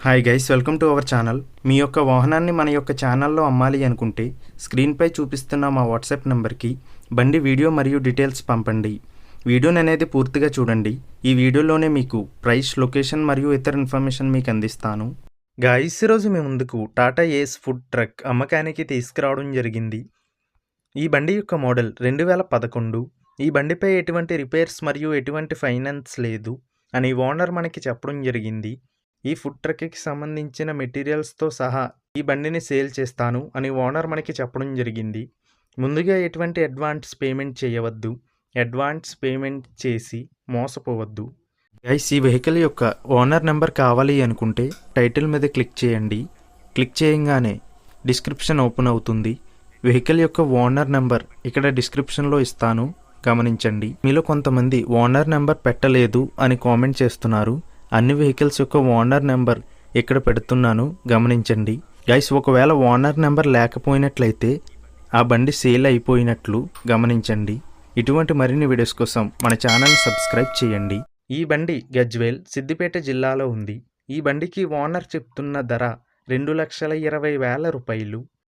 Hi guys, welcome to our channel. మీ యొక్క వాహనాన్ని మన యొక్క ఛానల్లో అమ్మాలి అనుకుంటే స్క్రీన్పై చూపిస్తున్న మా వాట్సాప్ నెంబర్కి బండి వీడియో మరియు డీటెయిల్స్ పంపండి. వీడియోని అనేది పూర్తిగా చూడండి. ఈ వీడియోలోనే మీకు ప్రైస్, లొకేషన్ మరియు ఇతర ఇన్ఫర్మేషన్ మీకు అందిస్తాను. గైస్, ఈరోజు మీ ముందుకు టాటా ఏస్ ఫుడ్ ట్రక్ అమ్మకానికి తీసుకురావడం జరిగింది. ఈ బండి యొక్క మోడల్ 2011. ఈ బండిపై ఎటువంటి రిపేర్స్ మరియు ఎటువంటి ఫైనాన్స్ లేదు అని ఓనర్ మనకి చెప్పడం జరిగింది. ఈ ఫుడ్ ట్రక్కి సంబంధించిన మెటీరియల్స్తో సహా ఈ బండిని సేల్ చేస్తాను అని ఓనర్ మనకి చెప్పడం జరిగింది. ముందుగా ఎటువంటి అడ్వాన్స్ పేమెంట్ చేయవద్దు. అడ్వాన్స్ పేమెంట్ చేసి మోసపోవద్దు. గైస్, ఈ వెహికల్ యొక్క ఓనర్ నెంబర్ కావాలి అనుకుంటే టైటిల్ మీద క్లిక్ చేయండి. క్లిక్ చేయగానే డిస్క్రిప్షన్ ఓపెన్ అవుతుంది. వెహికల్ యొక్క ఓనర్ నెంబర్ ఇక్కడ డిస్క్రిప్షన్లో ఇస్తాను, గమనించండి. మీలో కొంతమంది ఓనర్ నెంబర్ పెట్టలేదు అని కామెంట్ చేస్తున్నారు. అన్ని వెహికల్స్ యొక్క ఓనర్ నెంబర్ ఇక్కడ పెడుతున్నాను, గమనించండి. గైస్, ఒకవేళ ఓనర్ నెంబర్ లేకపోయినట్లయితే ఆ బండి సేల్ అయిపోయినట్లు గమనించండి. ఇటువంటి మరిన్ని వీడియోస్ కోసం మన ఛానల్ని సబ్స్క్రైబ్ చేయండి. ఈ బండి గజ్వేల్, సిద్దిపేట జిల్లాలో ఉంది. ఈ బండికి ఓనర్ చెప్తున్న ధర 2,20,000 రూపాయలు.